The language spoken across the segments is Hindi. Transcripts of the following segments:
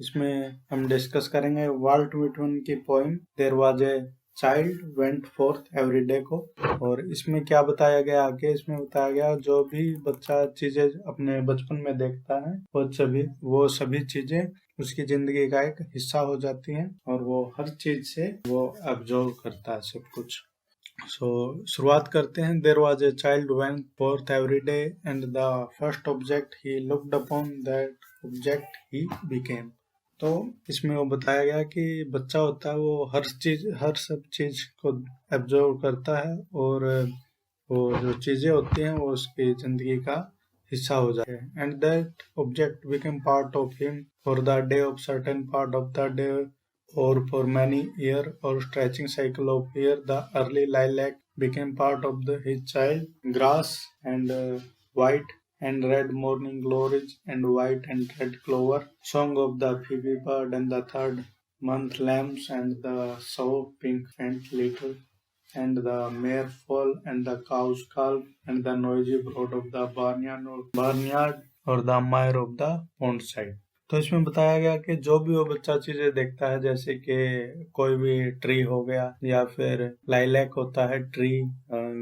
इसमें हम डिस्कस करेंगे वाल्ट व्हिटमन की poem there was a child went forth every day को। और इसमें क्या बताया गया आगे, इसमें बताया गया जो भी बच्चा चीजें अपने बचपन में देखता है वो सभी चीजें उसकी जिंदगी का एक हिस्सा हो जाती हैं और वो हर चीज से वो ऑब्जर्व करता है सब कुछ। शुरुआत करते हैं। There was a child went forth every day and the first object he looked upon that object he became. तो इसमें वो बताया गया कि बच्चा होता है वो हर सब चीज को ऑब्जर्व करता है और वो जो चीजें होती हैं वो उसकी जिंदगी का हिस्सा हो जाते हैं। And that object became part of him for the day of certain part of the day or for many year or stretching cycle of year. The early lilac became part of his child grass and white and red morning glories and white and red clover, song of the phoebe bird and the third month lambs and the sow pink faint little and the mare foal and the cow's calf and the noisy brood of the barnyard or the mire of the pond side। तो इसमें बताया गया कि जो भी वो बच्चा चीजें देखता है, जैसे कि कोई भी ट्री हो गया या फिर लाइलैक होता है ट्री,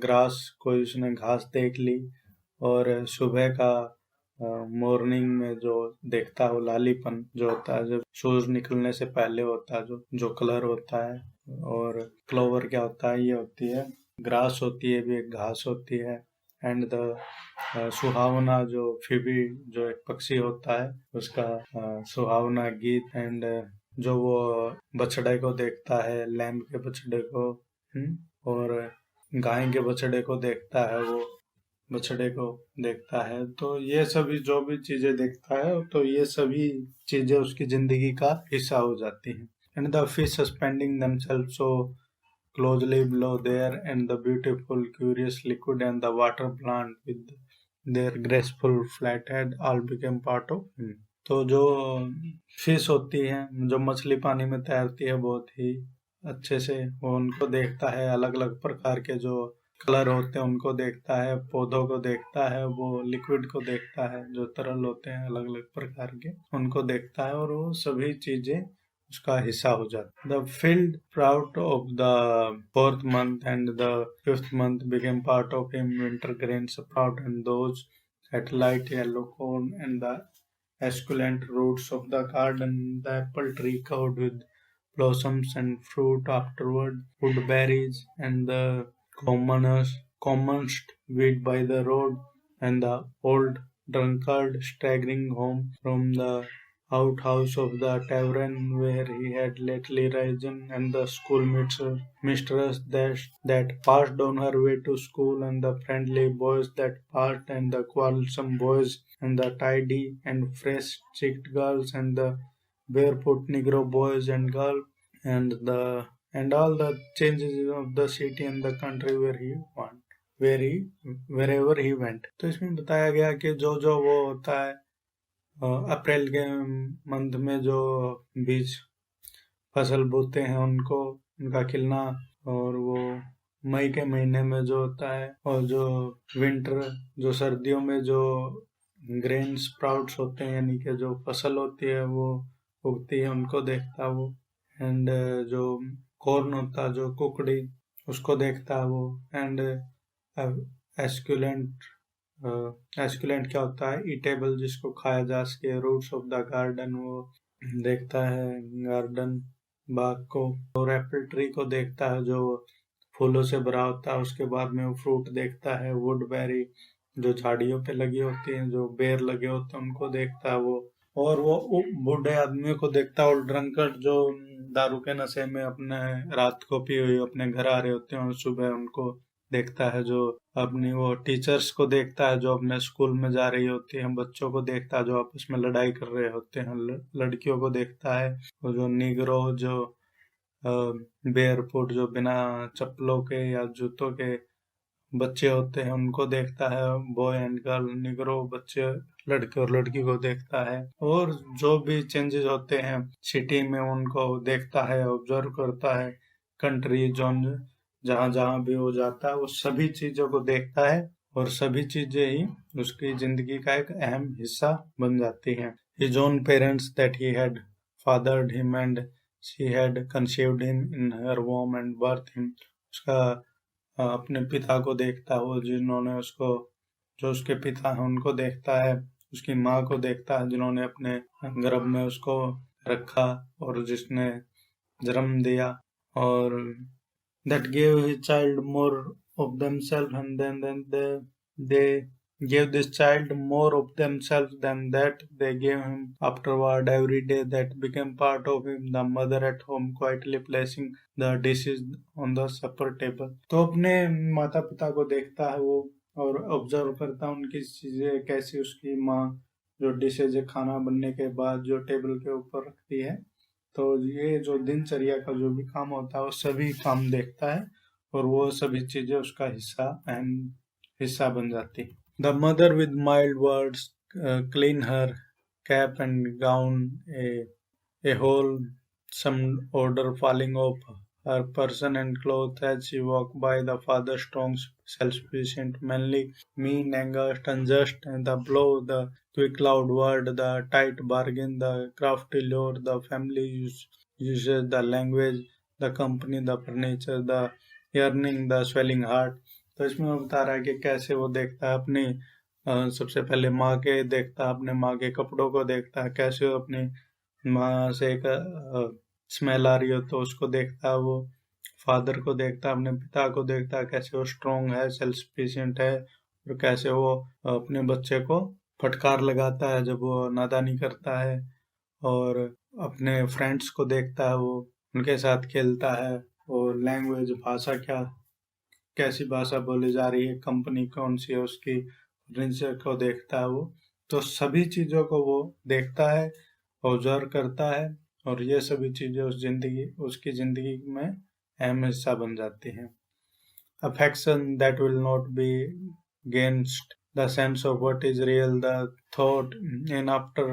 ग्रास कोई उसने घास देख ली, और सुबह का मॉर्निंग में जो देखता है वो लालीपन जो होता है जब सूरज निकलने से पहले होता है जो कलर होता है। और क्लोवर क्या होता है, ये होती है ग्रास होती है, भी एक घास होती है। एंड द सुहावना जो फिबी जो एक पक्षी होता है उसका सुहावना गीत। एंड जो वो बछड़े को देखता है, लैम्ब के बछड़े को, और गाय के बछड़े को देखता है, वो बछड़े को देखता है। तो ये सभी जो भी चीजें देखता है तो ये सभी चीजें उसकी जिंदगी का हिस्सा हो जाती हैं। And the fish suspending themselves so closely below there and the beautiful curious liquid and the water plant with their graceful flat head all became part of him। तो जो फिश होती है, जो मछली पानी में तैरती है बहुत ही अच्छे से, वो उनको देखता है, अलग अलग प्रकार के जो कलर होते हैं उनको देखता है, पौधों को देखता है, वो लिक्विड को देखता है, जो तरल होते हैं अलग अलग प्रकार के उनको देखता है, और वो सभी चीजें उसका हिस्सा हो जाता है। The field sprout of the fourth month and the fifth month became part of him, winter grain sprout and those at light yellow corn and the esculent roots of the garden, the apple tree covered with blossoms and fruit afterward, woodberries and the commonest weed by the road, and the old drunkard staggering home from the outhouse of the tavern where he had lately risen, and the schoolmistress that passed on her way to school, and the friendly boys that passed, and the quarrelsome boys, and the tidy and fresh-cheeked girls, and the barefoot Negro boys and girls, and all the changes of the city and the country wherever he went। तो इसमें बताया गया कि जो जो वो होता है अप्रैल के मंथ में जो बीज फसल बोते हैं उनका खिलना, और वो मई के महीने में जो होता है, और जो विंटर जो सर्दियों में जो ग्रेन स्प्राउट्स होते हैं यानी कि जो फसल होती है वो उगती है, उनको देखता वो। एंड जो कॉर्न होता है जो कुकड़ी, उसको देखता है वो। एंड एस्कुलेंट क्या होता है, ईटेबल जिसको खाया जा सके, रूट्स ऑफ द गार्डन वो देखता है, गार्डन बाग को। और एप्पल ट्री को देखता है जो फूलों से भरा होता है, उसके बाद में वो फ्रूट देखता है। वुडबेरी जो झाड़ियों पे लगी होती हैं, जो बेर लगे होते हैं उनको देखता है वो। और वो बूढ़े आदमियों को देखता है, और ड्रंकर्ड जो दारू के नशे में अपने रात को पी हुई अपने घर आ रहे होते हैं, और सुबह उनको देखता है। जो अपनी वो टीचर्स को देखता है जो अपने स्कूल में जा रही होती हैं, बच्चों को देखता है जो आपस में लड़ाई कर रहे होते हैं, लड़कियों को देखता है। और जो निगरो जो बेयरफुट जो बिना चप्पलों के या जूतों के बच्चे होते हैं उनको देखता है। बॉय एंड गर्ल, निगरो बच्चे लड़के और लड़की को देखता है। और जो भी चेंजेस होते हैं सिटी में उनको देखता है, ऑब्जर्व करता है। कंट्री जोन जहाँ जहाँ भी हो जाता है वो सभी चीजों को देखता है, और सभी चीजें ही उसकी जिंदगी का एक अहम हिस्सा बन जाती हैं। His own parents that he had fathered him and she had conceived him in her womb and birthed him. उसका अपने पिता को देखता है, वो जिन्होंने उसको, जो उसके पिता हैं उनको देखता है, उसकी माँ को देखता है जिन्होंने अपने गर्भ में उसको रखा और जिसने जन्म दिया, और that gave his child more of themselves, and then they gave this child more of themselves than that they gave him afterward every day. That became part of him. The mother at home quietly placing the dishes on the supper table. तो अपने माता पिता को देखता है वो और ऑब्जर्व करता है उनकी चीजें कैसी, उसकी माँ जो डिशेज खाना बनने के बाद जो टेबल के ऊपर रखती है, तो ये जो दिनचर्या का जो भी काम होता है वो सभी काम देखता है और वो सभी चीजें उसका अहम हिस्सा बन जाती है। The mother with mild words clean her cap and gown, a whole some order falling off her person and clothes as she walked by. The father strong, self-sufficient, manly, mean, angst, unjust, and the blow, the quick loud word, the tight bargain, the crafty lure, the family uses, the language, the company, the furniture, the yearning, the swelling heart. तो इसमें वो बता रहा है कि कैसे वो देखता है अपनी सबसे पहले माँ के देखता है, अपने माँ के कपड़ों को देखता है, कैसे वो अपनी माँ से एक स्मेल आ रही हो तो उसको देखता है, वो फादर को देखता है, अपने पिता को देखता है, कैसे वो स्ट्रोंग है, सेल्फ सफिशिएंट है, और कैसे वो अपने बच्चे को फटकार लगाता है जब वो नादानी करता है, और अपने फ्रेंड्स को देखता है, वो उनके साथ खेलता है, और लैंग्वेज भाषा कैसी भाषा बोली जा रही है, कंपनी कौन सी है उसकी, फर्नीचर को देखता है वो। तो सभी चीजों को वो देखता है, ऑब्जर्व करता है, और ये सभी चीजें उसकी जिंदगी में अहम हिस्सा बन जाती हैं। Affection that will not be gained, the sense of what is real, the thought in after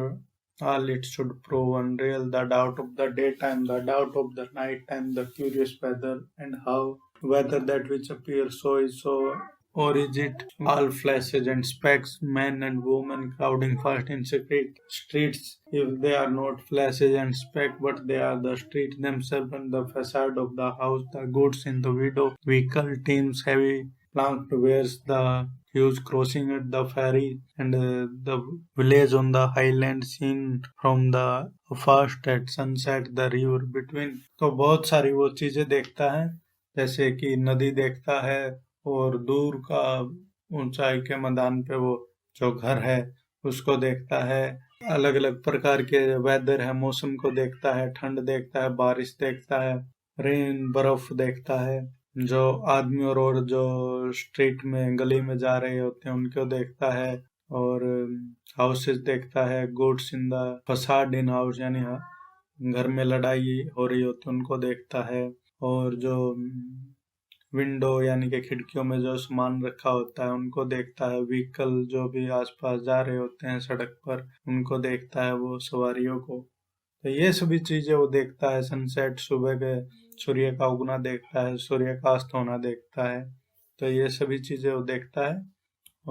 all it should prove unreal, the doubt of the daytime, the doubt of the night time, the curious weather and how weather that which appears so is so, or is it all flashes and specks, men and women crowding fast in secret streets, if they are not flashes and specks, but they are the streets themselves and the facade of the house, the goods in the window, vehicle teams, heavy planked wares, the huge crossing at the ferry, and the village on the highland seen from the first at sunset, the river between. तो बहुत सारी वो चीजें देखता है, जैसे कि नदी देखता है, और दूर का ऊंचाई के मैदान पे वो जो घर है उसको देखता है, अलग अलग प्रकार के वेदर है, मौसम को देखता है, ठंड देखता है, बारिश देखता है, रेन बर्फ देखता है, जो आदमी और जो स्ट्रीट में गली में जा रहे होते हैं उनको देखता है, और हाउसेस देखता है, goods in the facade in house, यानी घर में लड़ाई हो रही होती है उनको देखता है, और जो विंडो यानी कि खिड़कियों में जो सामान रखा होता है उनको देखता है, व्हीकल जो भी आसपास जा रहे होते हैं सड़क पर उनको देखता है, वो सवारियों को। तो ये सभी चीजें वो देखता है। सनसेट, सुबह के सूर्य का उगना देखता है, सूर्य का अस्त होना देखता है। तो ये सभी चीजें वो देखता है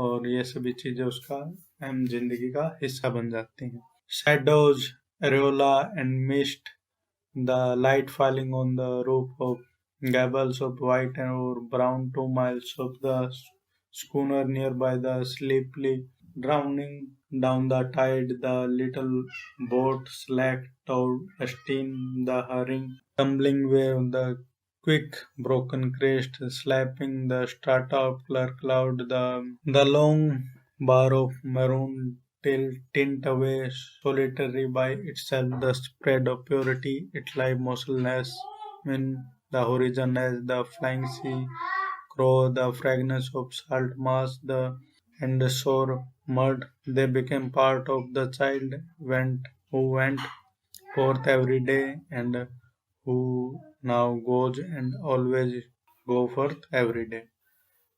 और ये सभी चीजें उसका अहम जिंदगी का हिस्सा बन जाती हैं। Shadows, Ellora and mist, the light falling on the roof of gables of white or brown 2 miles of the schooner nearby, the sleepily drowning down the tide, the little boat slack towed astern, the hurrying tumbling wave, the quick broken crest slapping the strata of clear cloud, the long bar of maroon tint away solitary by itself, the spread of purity, it lie motionless in the horizon as the flying sea crow, the fragrance of salt marsh, and the shore mud. They became part of the child who went forth every day and who now goes and always go forth every day.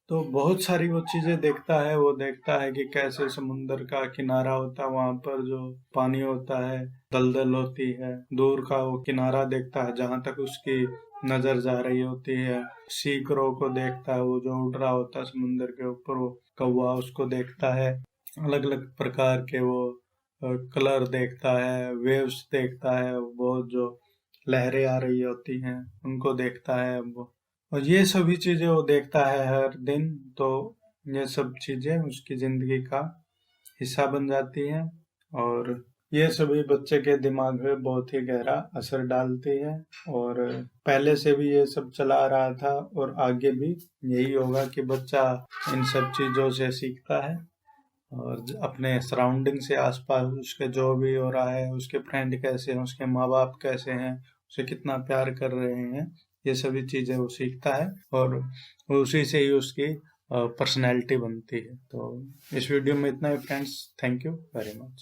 तो बहुत सारी वो चीजें देखता है। वो देखता है कि कैसे समुंदर का किनारा होता है, वहां पर जो पानी होता है, दलदल होती है, दूर का वो किनारा देखता है जहां तक उसकी नजर जा रही होती है। सी क्रो को देखता है, वो जो उड़ रहा होता है समुंदर के ऊपर, वो कौवा उसको देखता है। अलग अलग प्रकार के वो कलर देखता है, वेव्स देखता है, वो जो लहरें आ रही होती हैं उनको देखता है वो, और ये सभी चीजें वो देखता है हर दिन। तो ये सब चीजें उसकी जिंदगी का हिस्सा बन जाती हैं, और ये सभी बच्चे के दिमाग में बहुत ही गहरा असर डालती है। और पहले से भी ये सब चला आ रहा था और आगे भी यही होगा कि बच्चा इन सब चीजों से सीखता है, और अपने सराउंडिंग से, आसपास उसके जो भी हो रहा है, उसके फ्रेंड कैसे हैं, उसके माँ बाप कैसे हैं, उसे कितना प्यार कर रहे हैं, ये सभी चीजें वो सीखता है, और उसी से ही उसकी पर्सनैलिटी बनती है। तो इस वीडियो में इतना ही friends, thank you very much.